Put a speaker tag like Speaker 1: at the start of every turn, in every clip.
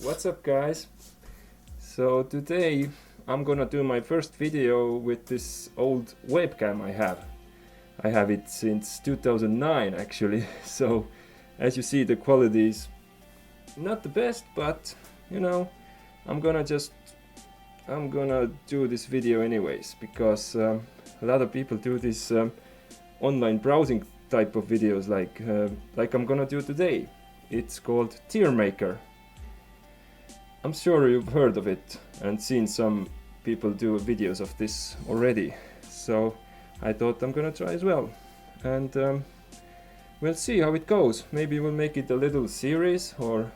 Speaker 1: What's up, guys? So today I'm gonna do my first video with this old webcam I have. I have it since 2009 actually, so as you see the quality is not the best, but you know, I'm gonna do this video anyways because a lot of people do this online browsing type of videos like I'm gonna do today. It's called TierMaker. I'm sure you've heard of it and seen some people do videos of this already, so I thought I'm gonna try as well, and we'll see how it goes. Maybe we'll make it a little series or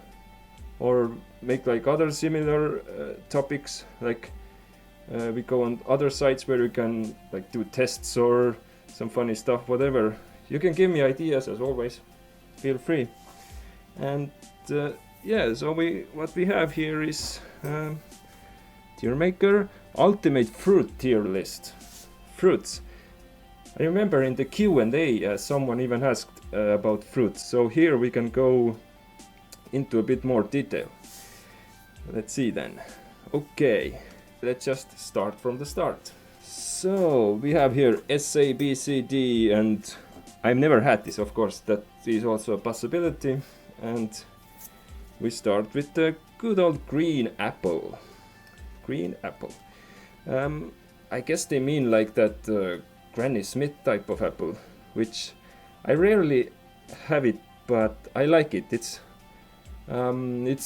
Speaker 1: make like other similar topics, like we go on other sites where we can like do tests or some funny stuff, whatever. You can give me ideas as always, feel free. And yeah, so what we have here is TierMaker Ultimate Fruit Tier List. Fruits. I remember in the Q&A someone even asked about fruits, so here we can go into a bit more detail. Let's see then. Okay, let's just start from the start. So we have here S, A, B, C, D, and I've never had this, of course, that is also a possibility. And we start with the good old green apple. Green apple. I guess they mean like that Granny Smith type of apple, which I rarely have it, but I like it. It's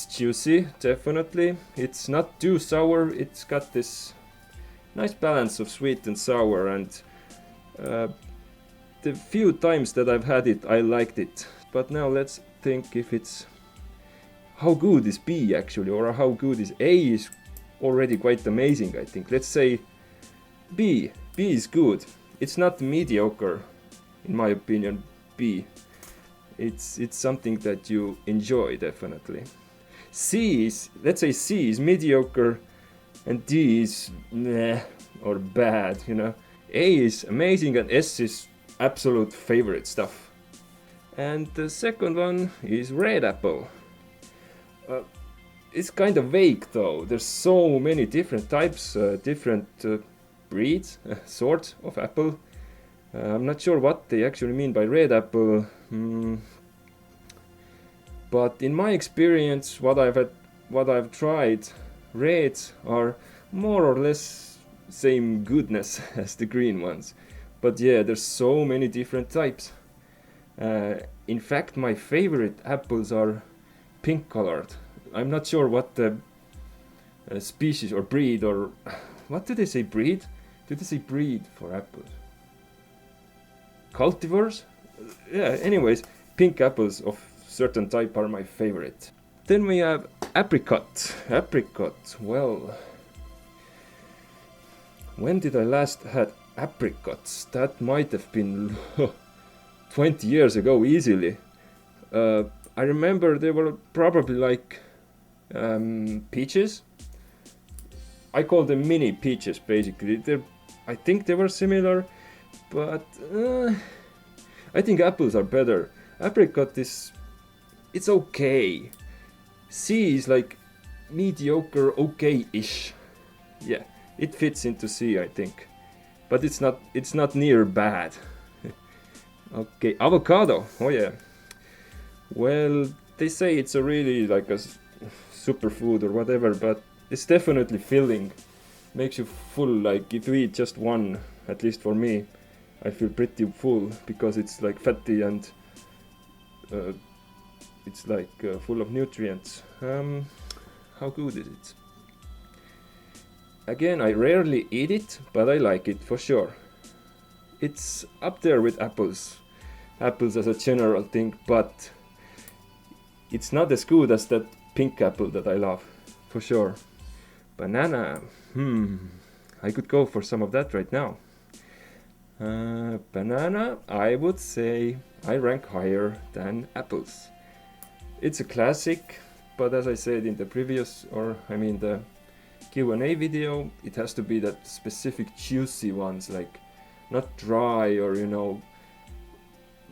Speaker 1: juicy, definitely. It's not too sour. It's got this nice balance of sweet and sour, and the few times that I've had it, I liked it. But now let's think if it's how good is B actually, or how good is A is already quite amazing, I think. Let's say B. B is good. It's not mediocre, in my opinion. B. It's something that you enjoy, definitely. C is, let's say C is mediocre, and D is meh or bad, you know. A is amazing, and S is absolute favorite stuff. And the second one is red apple. It's kind of vague though. There's so many different types, different breeds, sorts of apple. I'm not sure what they actually mean by red apple. But in my experience, what I've tried, reds are more or less same goodness as the green ones. But yeah, there's so many different types. In fact, my favorite apples are pink colored. I'm not sure what the species or breed, or what do they say, breed? Do they say breed for apples? Cultivars? Yeah, anyways, pink apples of certain type are my favorite. Then we have apricot. Apricot, well, when did I last had apricots? That might have been 20 years ago easily. I remember they were probably like peaches. I call them mini peaches basically. I think they were similar, but I think apples are better. Apricot it's okay. C is like mediocre, okay-ish. Yeah, it fits into C, I think, but it's not near bad. Okay, avocado. Oh yeah. Well, they say it's a really like a superfood or whatever, but it's definitely filling. Makes you full. Like if you eat just one, at least for me, I feel pretty full because it's like fatty and it's like full of nutrients. How good is it? Again, I rarely eat it, but I like it for sure. It's up there with apples. Apples as a general thing, but it's not as good as that pink apple that I love, for sure. Banana, I could go for some of that right now. Banana, I would say I rank higher than apples. It's a classic, but as I said in the previous, the Q&A video, it has to be that specific juicy ones, like not dry or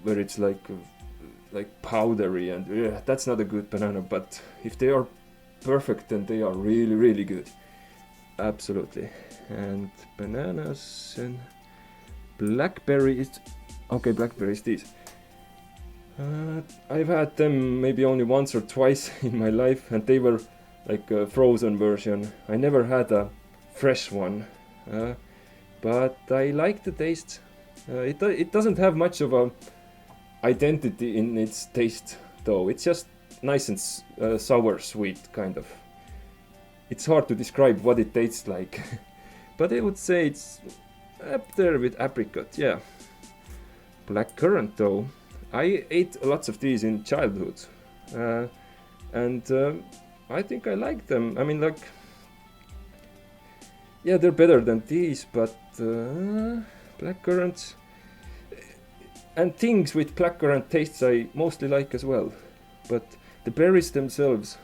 Speaker 1: where it's like powdery, and that's not a good banana. But if they are perfect and they are really, really good. Absolutely. And bananas and blackberry is... Okay, blackberry is these. I've had them maybe only once or twice in my life, and they were like a frozen version. I never had a fresh one, but I like the taste. It doesn't have much of a identity in its taste though. It's just nice and sour sweet kind of. It's hard to describe what it tastes like, but I would say it's up there with apricot, yeah. Blackcurrant though, I ate lots of these in childhood, and I think I like them. I mean, like, yeah, they're better than these, but blackcurrants and things with blackcurrant tastes I mostly like as well. But the berries themselves,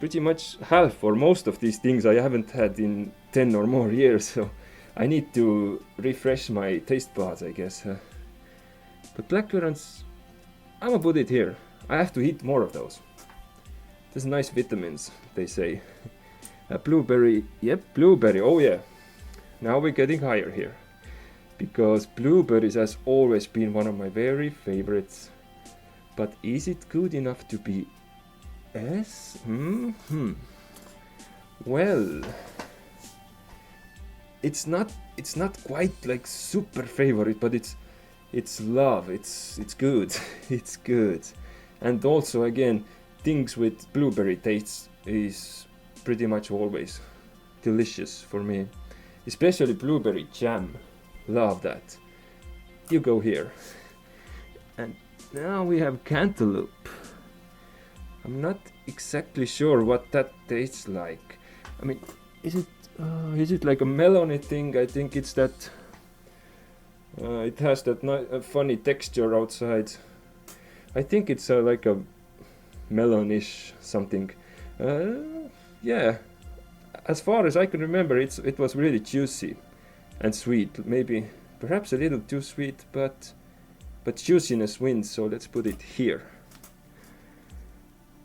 Speaker 1: pretty much half or most of these things I haven't had in 10 or more years, so I need to refresh my taste buds, I guess. But blackcurrants, I'm gonna put it here. I have to eat more of those. There's nice vitamins, they say. Blueberry, yep, blueberry, oh yeah. Now we're getting higher here. Because blueberries has always been one of my very favorites. But is it good enough to be S? Well, it's not quite like super favorite, but it's love. It's good. It's good. And also again, things with blueberry taste is pretty much always delicious for me. Especially blueberry jam. Love that. You go here. And now we have cantaloupe. I'm not exactly sure what that tastes like. I mean, is it like a melony thing? I think it's that. It has that funny texture outside. I think it's like a melonish something. Yeah. As far as I can remember, it was really juicy and sweet. Maybe, perhaps a little too sweet, but juiciness wins. So let's put it here.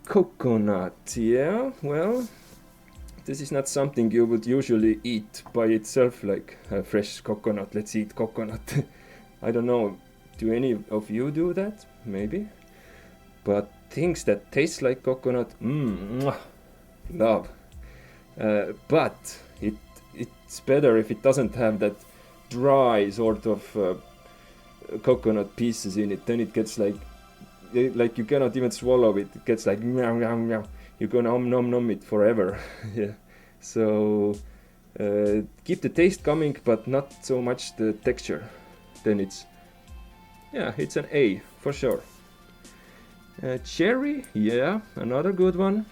Speaker 1: Coconut, yeah. Well, this is not something you would usually eat by itself, like fresh coconut. Let's eat coconut. I don't know. Do any of you do that? Maybe. But things that taste like coconut, love. But it's better if it doesn't have that dry sort of coconut pieces in it. Then it gets like you cannot even swallow it. It gets like meow meow meow. You're gonna nom it forever. Yeah. So keep the taste coming, but not so much the texture. Then it's an A for sure. Cherry, yeah, another good one.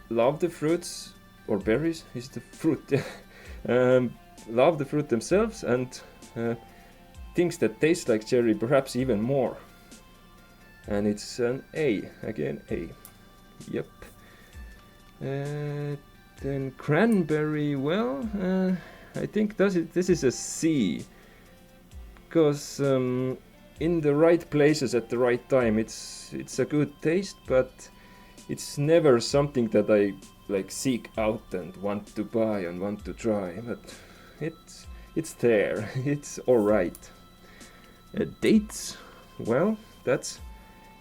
Speaker 1: Love the fruits or berries. Is the fruit? Love the fruit themselves and things that taste like cherry, perhaps even more. And it's an A, again A. Yep. Then cranberry, well, I think this is a C. Because in the right places at the right time, it's a good taste, but it's never something that I like seek out and want to buy and want to try. But it's there. It's all right. Dates, well, that's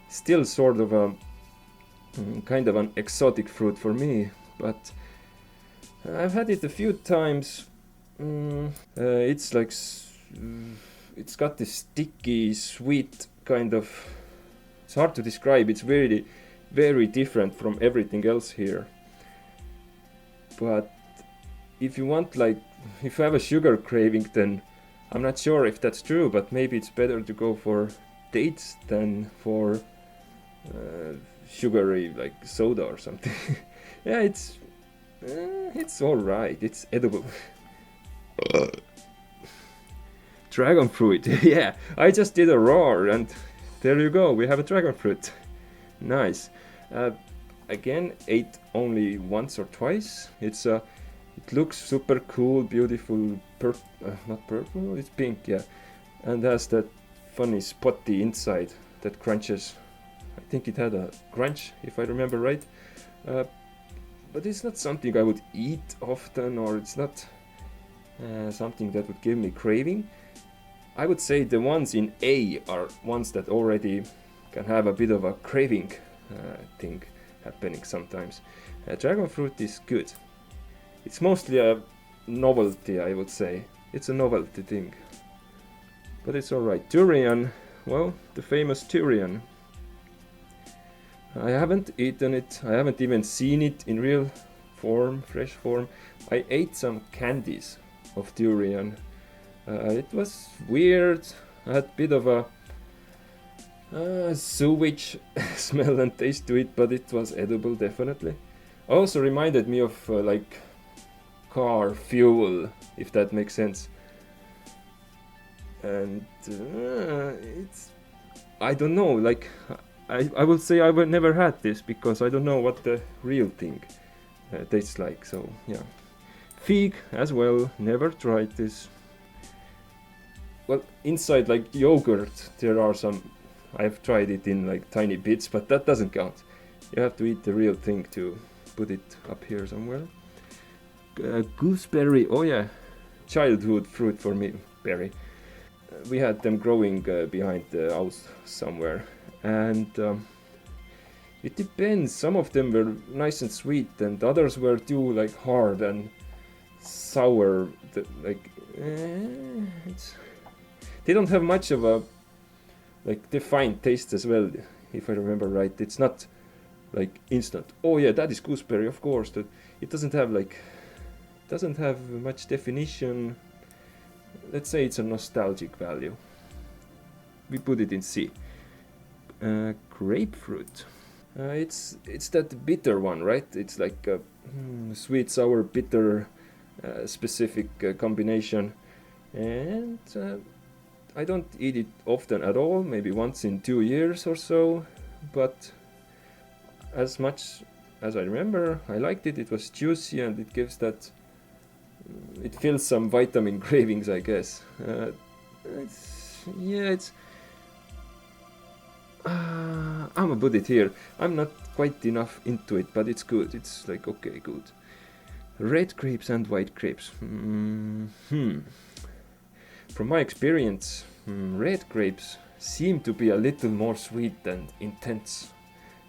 Speaker 1: still sort of a kind of an exotic fruit for me, but I've had it a few times. It's like it's got this sticky, sweet kind of. It's hard to describe. It's very, very different from everything else here. But if you want, like, if you have a sugar craving, then I'm not sure if that's true, but maybe it's better to go for dates than for sugary like soda or something. Yeah, it's all right. It's edible. Dragon fruit. Yeah, I just did a roar, and there you go. We have a dragon fruit. Nice. Again, ate only once or twice. It looks super cool, beautiful. Not purple. It's pink. Yeah, and has that funny spotty inside that crunches. I think it had a crunch, if I remember right. But it's not something I would eat often, or it's not something that would give me craving. I would say the ones in A are ones that already can have a bit of a craving thing happening sometimes. Dragon fruit is good. It's mostly a novelty, I would say. It's a novelty thing. But it's alright. Durian, well, the famous durian. I haven't eaten it, I haven't even seen it in real form, fresh form. I ate some candies of durian. It was weird, I had a bit of a sewage smell and taste to it, but it was edible, definitely. Also reminded me of like car fuel, if that makes sense. And it's, I don't know, like I will say I've never had this because I don't know what the real thing tastes like. So yeah, fig as well, never tried this. Well, inside like yogurt there are some, I've tried it in like tiny bits, but that doesn't count. You have to eat the real thing to put it up here somewhere. Gooseberry, oh yeah, childhood fruit for me, berry. We had them growing behind the house somewhere, and it depends. Some of them were nice and sweet, and others were too like hard and sour. They don't have much of a like defined taste as well, if I remember right. It's not like instant. Oh yeah, that is gooseberry, of course. It doesn't have much definition. Let's say it's a nostalgic value. We put it in C. Grapefruit. It's that bitter one, right? It's like a sweet, sour, bitter specific combination. And I don't eat it often at all, maybe once in 2 years or so. But as much as I remember, I liked it. It was juicy and it gives that... It fills some vitamin cravings, I guess. I'm gonna put it here. I'm not quite enough into it, but it's good. It's like, okay, good. Red grapes and white grapes. From my experience, red grapes seem to be a little more sweet and intense.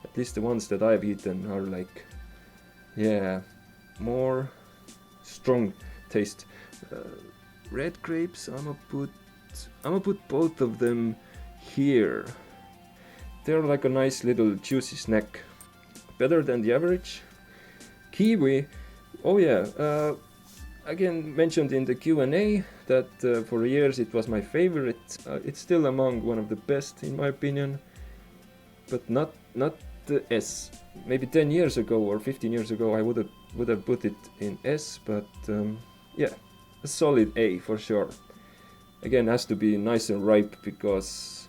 Speaker 1: At least the ones that I've eaten are like, yeah, more strong taste. Red grapes, I'm gonna put both of them here. They're like a nice little juicy snack. Better than the average. Kiwi, oh yeah, again mentioned in the Q&A that for years it was my favorite. It's still among one of the best in my opinion, but not the S. Maybe 10 years ago or 15 years ago I would have put it in S, but yeah, a solid A for sure. Again, has to be nice and ripe, because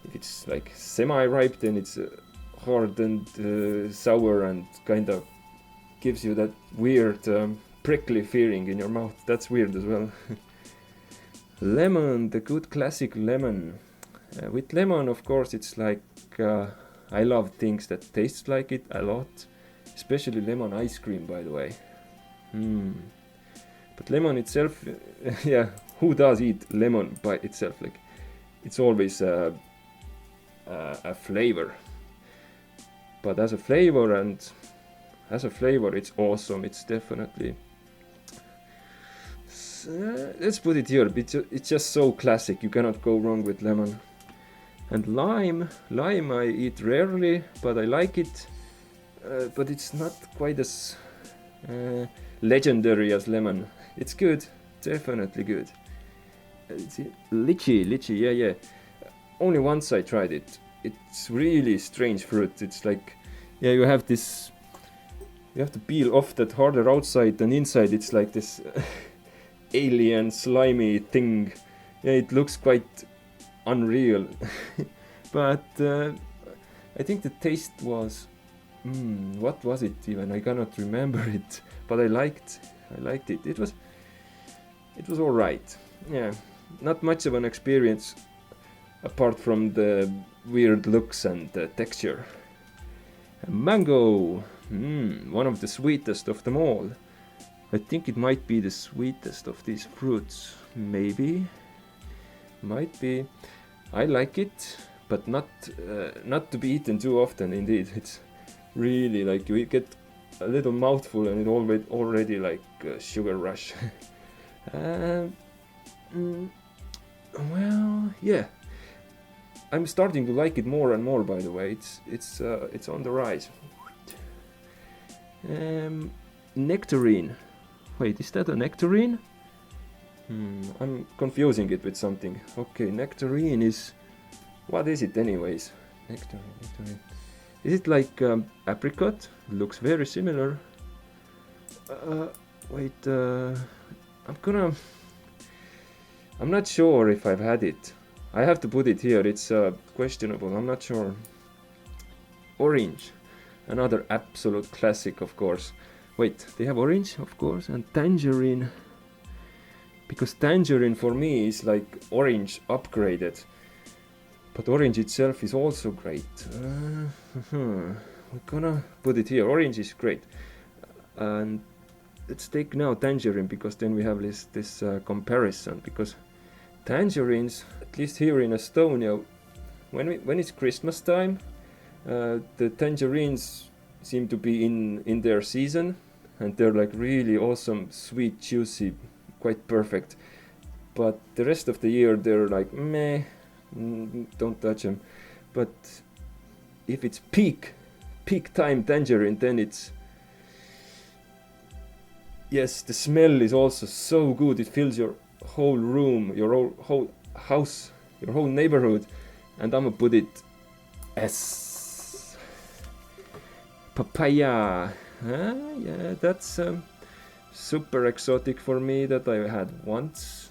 Speaker 1: if it's like semi-ripe then it's hard and sour and kind of gives you that weird prickly feeling in your mouth. That's weird as well. Lemon, the good classic lemon. With lemon, of course, it's like I love things that taste like it a lot, especially lemon ice cream, by the way. But lemon itself, yeah, who does eat lemon by itself? Like, it's always a flavor. But as a flavor it's awesome. It's definitely... let's put it here. It's just so classic. You cannot go wrong with lemon. And lime I eat rarely, but I like it. But it's not quite as legendary as lemon. It's good, definitely good. Lychee, yeah. Only once I tried it. It's really strange fruit. It's like, yeah, you have to peel off that harder outside, and inside it's like this alien slimy thing. Yeah, it looks quite unreal. But I think the taste was, what was it even? I cannot remember it, but I liked it. It was all right. Yeah, not much of an experience apart from the weird looks and texture. Mango, one of the sweetest of them all. I think it might be the sweetest of these fruits. Maybe, might be. I like it, but not to be eaten too often. Indeed, it's really like you get a little mouthful and it already like a sugar rush. Well, yeah. I'm starting to like it more and more. By the way, it's on the rise. Nectarine. Wait, is that a nectarine? I'm confusing it with something. Okay, nectarine is... What is it anyways? Nectarine. Is it like apricot? Looks very similar. Wait, I'm not sure if I've had it. I have to put it here, it's questionable, I'm not sure. Orange, another absolute classic, of course. Wait, they have orange, of course, and tangerine. Because tangerine for me is like orange upgraded. But orange itself is also great. We're gonna put it here. Orange is great. And let's take now tangerine, because then we have this comparison. Because tangerines, at least here in Estonia, when it's Christmas time, the tangerines seem to be in their season, and they're like really awesome, sweet, juicy, quite perfect. But the rest of the year they're like meh, don't touch them. But if it's peak time tangerine, then it's... Yes, the smell is also so good, it fills your whole room, your whole house, your whole neighborhood. And I'm gonna put it as papaya. Yeah, that's super exotic for me, that I had once,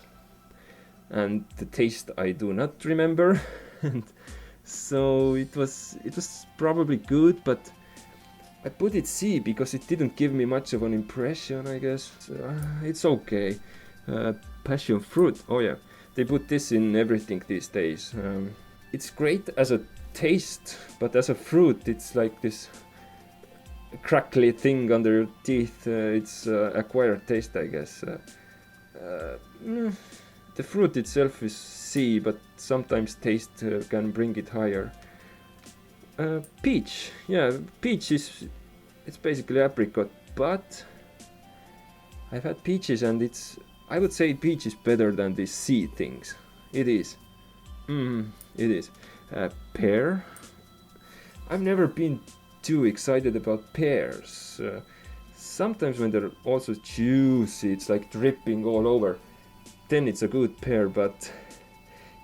Speaker 1: and the taste I do not remember. And so it was probably good, but I put it C because it didn't give me much of an impression, I guess. It's okay. Passion fruit, oh yeah, they put this in everything these days. It's great as a taste, but as a fruit it's like this crackly thing under your teeth. It's acquired taste, I guess. The fruit itself is C, but sometimes taste can bring it higher. Peach, yeah, peach it's basically apricot, but I've had peaches and I would say peach is better than these C things. It is. It is. Pear. I've never been too excited about pears. Sometimes when they're also juicy, it's like dripping all over, then it's a good pear, but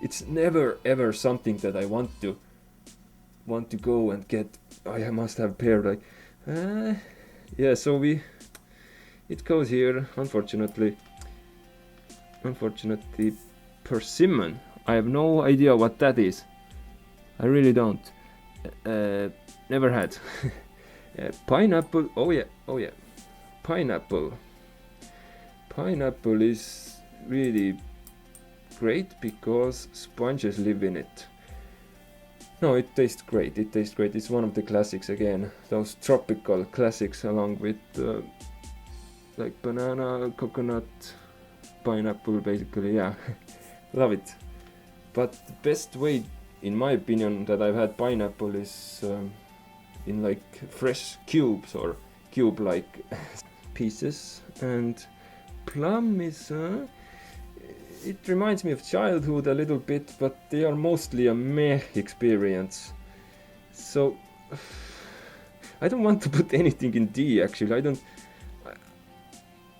Speaker 1: it's never ever something that I want to go and get. I must have pear, like yeah, so it goes here, unfortunately. Persimmon, I have no idea what that is. I really don't. Never had. Pineapple, oh yeah. Pineapple is really great because sponges live in it. No, it tastes great. It's one of the classics again. Those tropical classics, along with like banana, coconut, pineapple, basically, yeah. Love it. But the best way, in my opinion, that I've had pineapple is in like fresh cubes or cube-like pieces. And plum is... it reminds me of childhood a little bit, but they are mostly a meh experience. So I don't want to put anything in D, actually. I don't,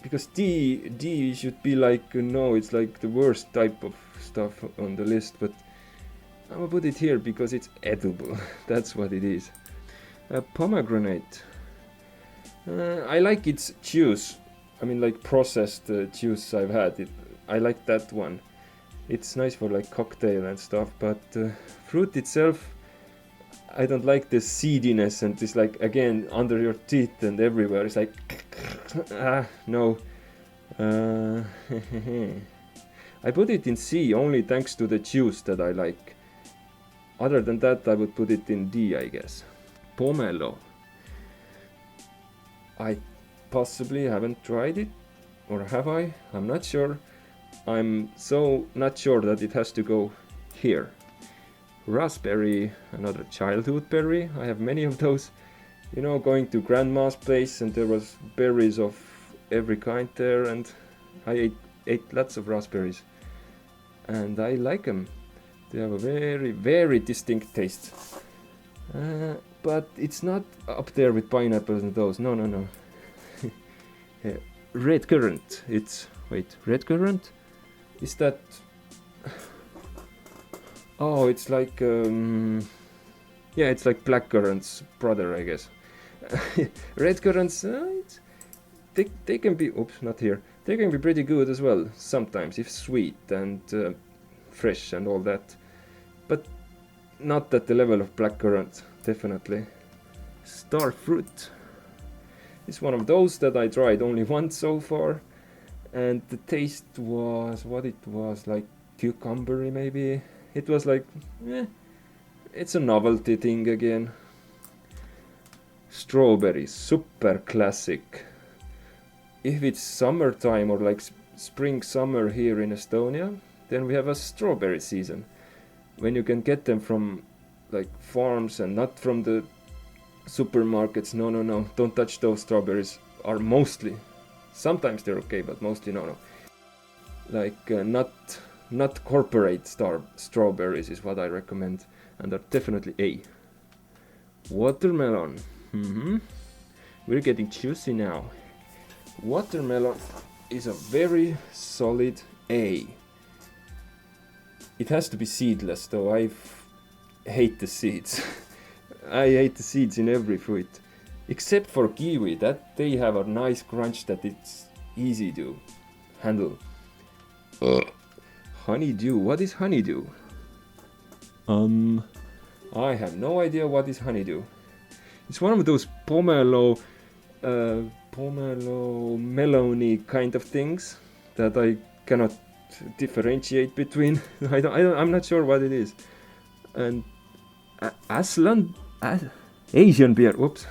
Speaker 1: because D should be like, no, it's like the worst type of stuff on the list, but I'm gonna put it here because it's edible. That's what it is. Pomegranate. I like its juice. I mean, like processed juice I've had. I like that one. It's nice for like cocktail and stuff, but fruit itself, I don't like the seediness and this, like, again, under your teeth and everywhere. It's like, no. I put it in C only thanks to the juice that I like. Other than that, I would put it in D, I guess. Pomelo. I possibly haven't tried it, or have I? I'm not sure. I'm so not sure that it has to go here. Raspberry, another childhood berry. I have many of those. You know, going to grandma's place and there was berries of every kind there, and I ate lots of raspberries. And I like them. They have a very, very distinct taste. But it's not up there with pineapples and those. No, no, no. Red currant. Red currant? Is that... Oh, it's like... yeah, it's like blackcurrant's brother, I guess. Red currants, they can be... Oops, not here. They can be pretty good as well, sometimes, if sweet and fresh and all that. But not at the level of blackcurrant, definitely. Star fruit. It's one of those that I tried only once so far. And the taste was what it was, like cucumbery maybe. It was like, it's a novelty thing again. Strawberries, super classic. If it's summertime or like spring summer here in Estonia, then we have a strawberry season. When you can get them from like farms and not from the supermarkets. No, no, no, don't touch those. Strawberries are mostly, sometimes they're okay, but mostly no. Like not corporate strawberries is what I recommend, and they're definitely A. Watermelon. We're getting juicy now. Watermelon is a very solid A. It has to be seedless though. I hate the seeds. I hate the seeds in every fruit, except for kiwi. That they have a nice crunch that it's easy to handle. Honeydew. What is honeydew? I have no idea what is honeydew. It's one of those pomelo melony kind of things that I cannot differentiate between. I'm not sure what it is. And Asian pear. Whoops.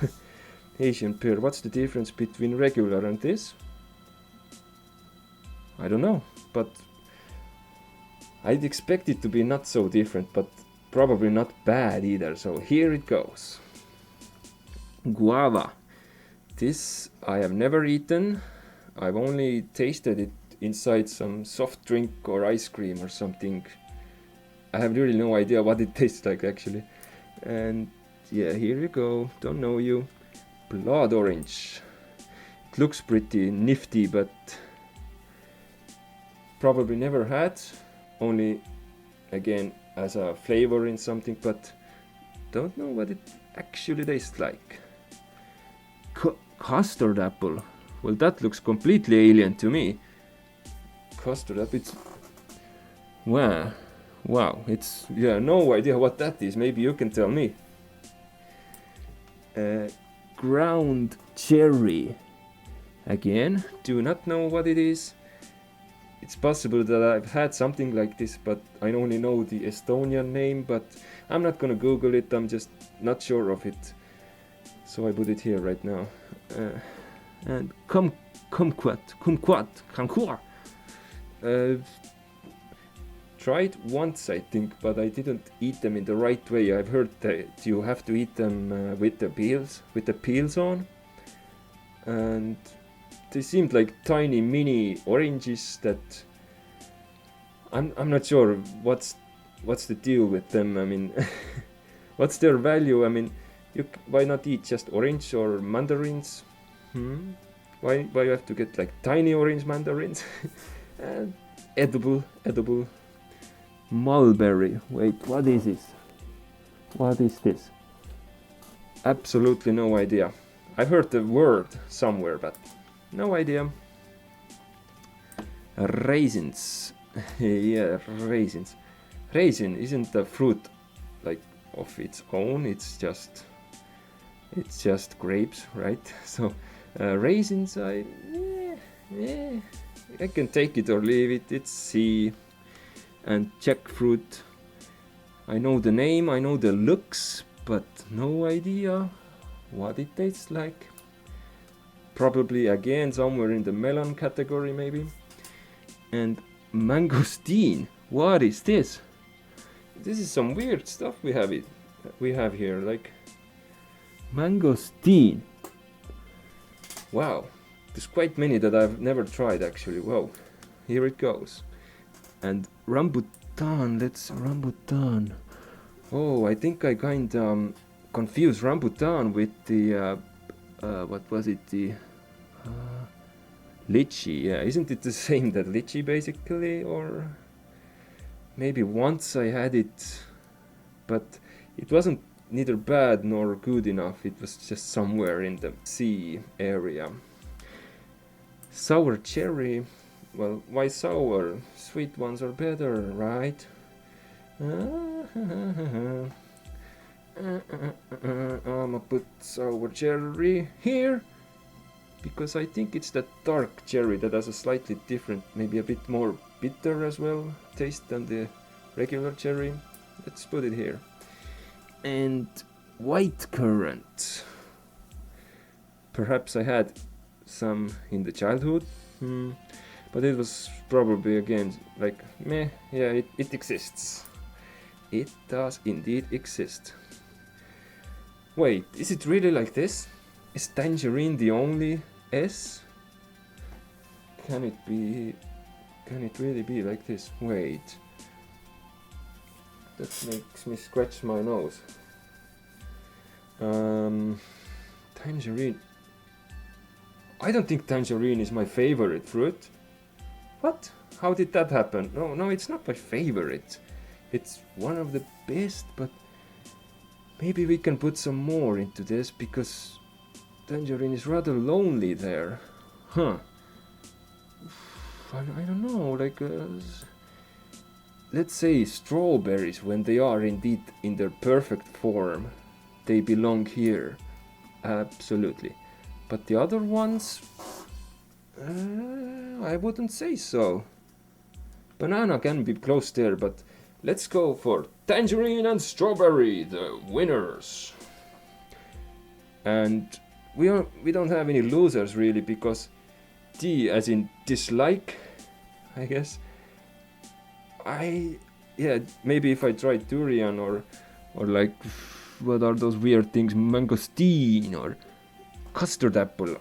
Speaker 1: Asian pear. What's the difference between regular and this? I don't know, but I'd expect it to be not so different, but probably not bad either. So here it goes. Guava. This I have never eaten. I've only tasted it inside some soft drink or ice cream or something. I have really no idea what it tastes like actually. And yeah, here you go. Don't know you. Blood orange. It looks pretty nifty, but probably never had. Only again as a flavor in something, but don't know what it actually tastes like. Custard apple. Well, that looks completely alien to me. Custard apple. It's wow. It's no idea what that is. Maybe you can tell me. Ground cherry. Again, do not know what it is. It's possible that I've had something like this, but I only know the Estonian name, but I'm not gonna Google it. I'm just not sure of it. So I put it here right now. And kumquat. Tried once, I think, but I didn't eat them in the right way. I've heard that you have to eat them with the peels on, and they seemed like tiny mini oranges that I'm not sure what's the deal with them. I mean, what's their value? I mean, why not eat just orange or mandarins? Why you have to get like tiny orange mandarins? Edible. Mulberry. Wait, what is this? What is this? Absolutely no idea. I heard the word somewhere, but no idea. Raisins. Yeah, raisins. Raisin isn't a fruit like of its own. It's just grapes, right? So raisins, I can take it or leave it. It's C. And jackfruit. I know the name, I know the looks, but no idea what it tastes like. Probably again somewhere in the melon category maybe. And mangosteen, what is this? This is some weird stuff we have here, like mangosteen. Wow, there's quite many that I've never tried actually. Wow, here it goes. And rambutan, rambutan. Oh, I think I kind of confused rambutan with the what was it, the lychee. Yeah, isn't it the same, that lychee basically? Or maybe once I had it, but it wasn't neither bad nor good enough. It was just somewhere in the sea area. Sour cherry. Well, why sour? Sweet ones are better, right? I'ma put sour cherry here because I think it's that dark cherry that has a slightly different, maybe a bit more bitter as well taste than the regular cherry. Let's put it here. And white currant. Perhaps I had some in the childhood, but it was probably again like meh. Yeah, it exists. It does indeed exist. Wait, is it really like this? Is tangerine the only S? Can it really be like this? Wait. That makes me scratch my nose. Tangerine. I don't think tangerine is my favorite fruit. What? How did that happen? No, it's not my favorite. It's one of the best, but maybe we can put some more into this because tangerine is rather lonely there. Huh. I don't know, like let's say strawberries, when they are indeed in their perfect form, they belong here. Absolutely. But the other ones, I wouldn't say so. Banana can be close there, but let's go for tangerine and strawberry, the winners. And we don't have any losers really, because D as in dislike, I guess. Maybe if I tried durian or like, what are those weird things, mangosteen or custard apple,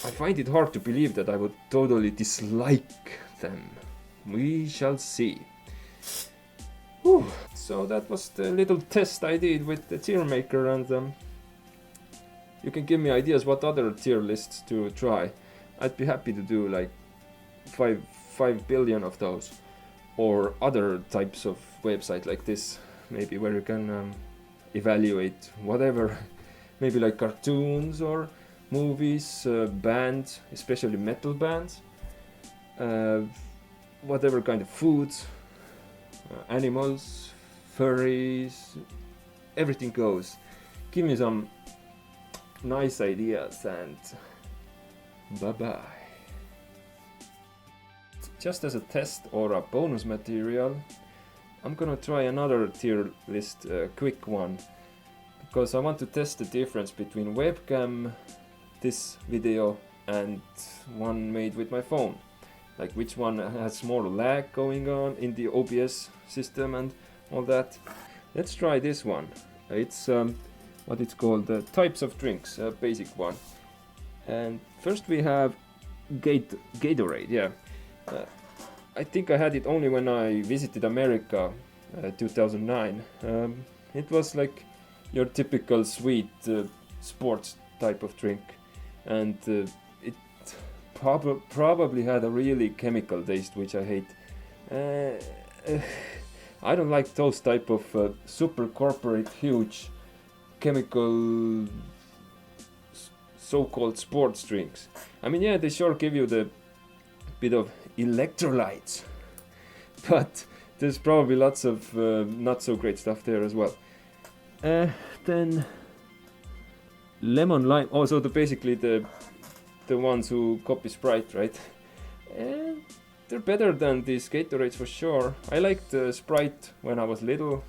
Speaker 1: I find it hard to believe that I would totally dislike them. We shall see. Whew. So that was the little test I did with the TierMaker, and you can give me ideas what other tier lists to try. I'd be happy to do like 5 billion of those, or other types of website like this, maybe where you can evaluate whatever, maybe like cartoons or movies, bands, especially metal bands, whatever kind of foods, animals, furries, everything goes. Give me some nice ideas, and bye bye. Just as a test or a bonus material, I'm gonna try another tier list, quick one, because I want to test the difference between webcam, this video, and one made with my phone. Like which one has more lag going on in the OBS system and all that. Let's try this one. It's what it's called, types of drinks, basic one. And first we have GashyRAWR. Yeah. I think I had it only when I visited America, 2009. It was like your typical sweet sports type of drink, and it probably had a really chemical taste, which I hate. I don't like those type of super corporate, huge chemical so-called sports drinks. I mean, yeah, they sure give you the bit of electrolytes, but there's probably lots of not so great stuff there as well. Then lemon lime. Oh, so basically the ones who copy Sprite, right? They're better than these Gatorades for sure. I liked Sprite when I was little.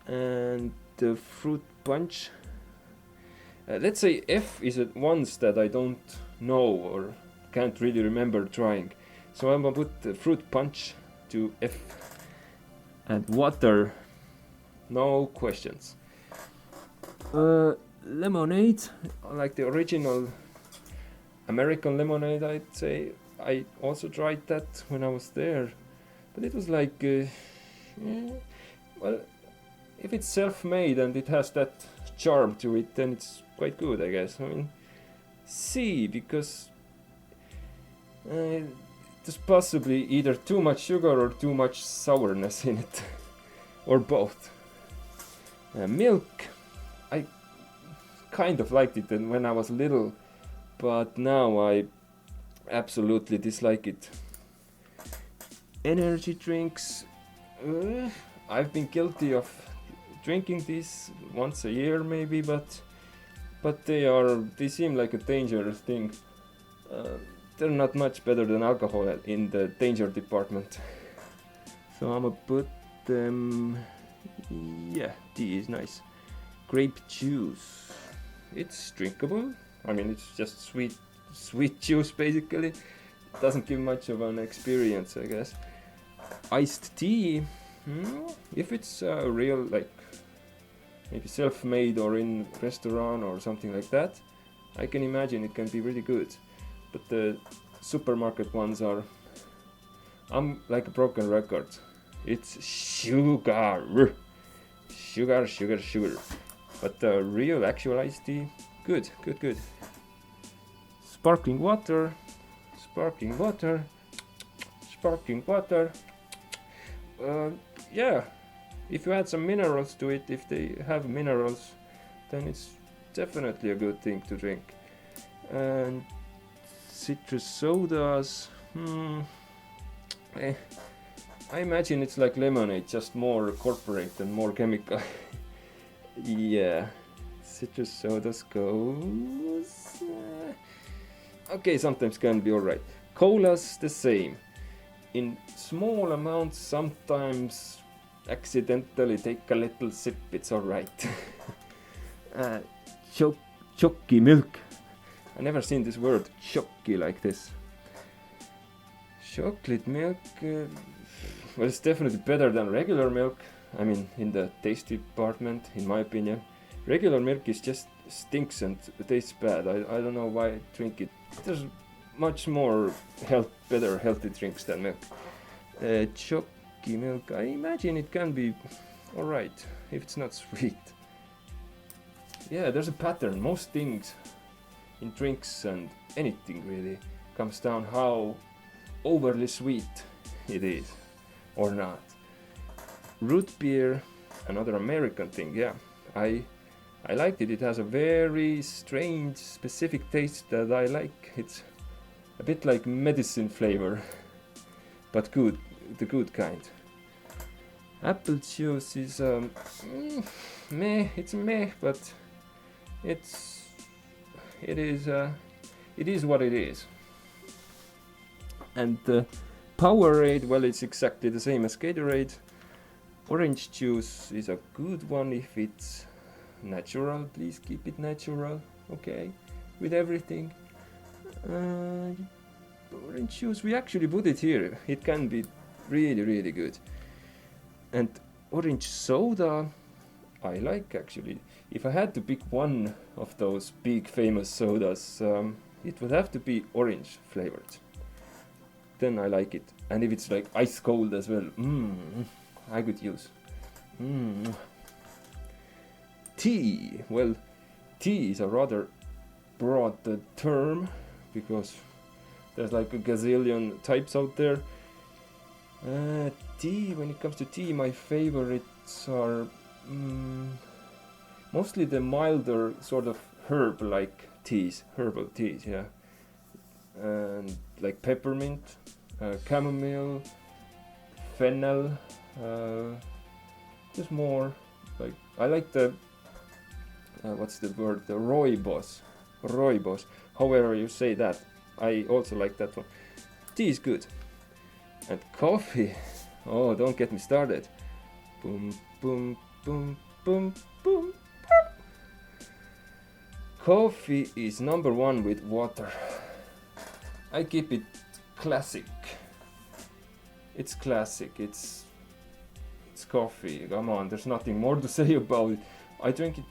Speaker 1: And the fruit punch. Let's say F is ones that I don't know or can't really remember trying. So I'm gonna put the fruit punch to F. And water, no questions. Lemonade, like the original American lemonade, I'd say. I also tried that when I was there, but it was like, well, if it's self-made and it has that charm to it, then it's quite good, I guess. I mean, C, because there's possibly either too much sugar or too much sourness in it, or both. Milk, I kind of liked it when I was little, but now I absolutely dislike it. Energy drinks, I've been guilty of drinking these once a year maybe, but they seem like a dangerous thing. They're not much better than alcohol in the danger department. So I'm gonna put them, yeah, D is nice. Grape juice, it's drinkable. I mean, it's just sweet juice basically. Doesn't give much of an experience, I guess. Iced tea, if it's real, like maybe self-made or in restaurant or something like that, I can imagine it can be really good. But the supermarket ones are, I'm like a broken record. It's sugar. But the real actual iced tea, good. Sparkling water. Yeah, if you add some minerals to it, if they have minerals, then it's definitely a good thing to drink. And citrus sodas, I imagine it's like lemonade, just more corporate and more chemical. Yeah, citrus sodas goes... okay, sometimes can be alright. Colas, the same. In small amounts, sometimes accidentally take a little sip, it's alright. Chocky milk. I never seen this word, chocky, like this. Chocolate milk, well, it's definitely better than regular milk. I mean, in the taste department, in my opinion. Regular milk is just stinks and tastes bad. I don't know why I drink it. There's much more better healthy drinks than milk. Chocky milk, I imagine it can be alright if it's not sweet. Yeah, there's a pattern. Most things in drinks and anything really comes down how overly sweet it is or not. Root beer, another American thing, yeah. I liked it. It has a very strange, specific taste that I like. It's a bit like medicine flavor, but good, the good kind. Apple juice is meh. It's meh, but it is what it is. And Powerade, well, it's exactly the same as Gatorade. Orange juice is a good one if it's natural. Please keep it natural, okay, with everything. Orange juice, we actually put it here. It can be really good. And orange soda, I like actually. If I had to pick one of those big famous sodas, it would have to be orange flavored. Then I like it. And if it's like ice cold as well, I could use. Tea. Well, tea is a rather broad term because there's like a gazillion types out there. Tea, when it comes to tea, my favorites are mostly the milder sort of herbal teas, yeah. And like peppermint, chamomile, fennel, just more like, I like the what's the word, the rooibos, however you say that. I also like that one. Tea is good. And coffee, oh, don't get me started. Boom, boom, boom, boom, boom. Coffee is number one with water. I keep it classic. It's classic. It's coffee. Come on, there's nothing more to say about it. I drink it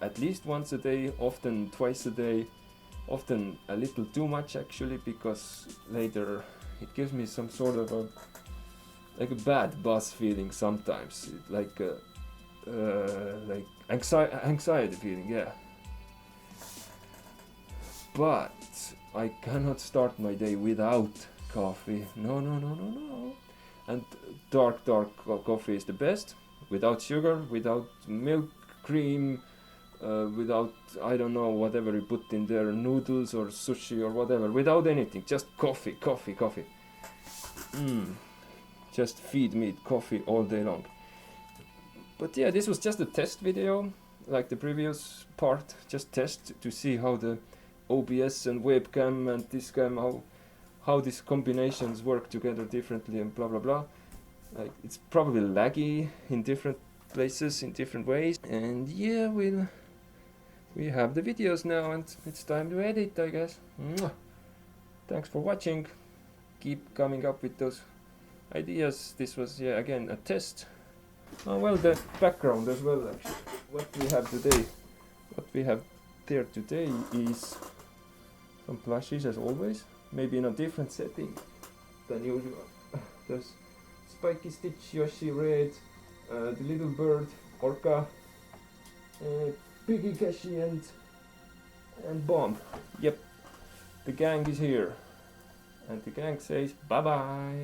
Speaker 1: at least once a day, often twice a day, often a little too much actually, because later it gives me some sort of a bad buzz feeling sometimes, like anxiety feeling, yeah. But I cannot start my day without coffee. No. And dark coffee is the best, without sugar, without milk, cream, without, I don't know, whatever you put in there, noodles or sushi or whatever, without anything, just coffee. Just feed me coffee all day long. But yeah, this was just a test video, like the previous part, just test to see how the OBS and webcam and this cam, how these combinations work together differently and blah blah blah. Like, it's probably laggy in different places in different ways, and yeah, we have the videos now and it's time to edit, I guess. Thanks for watching. Keep coming up with those ideas. This was, yeah, again a test. Oh well, the background as well, actually. What we have there today is some plushies as always, maybe in a different setting than usual. There's Spiky Stitch, Yoshi Red, the little bird, Orca, Piggy, Gashy and Bomb. Yep, the gang is here. And the gang says bye bye.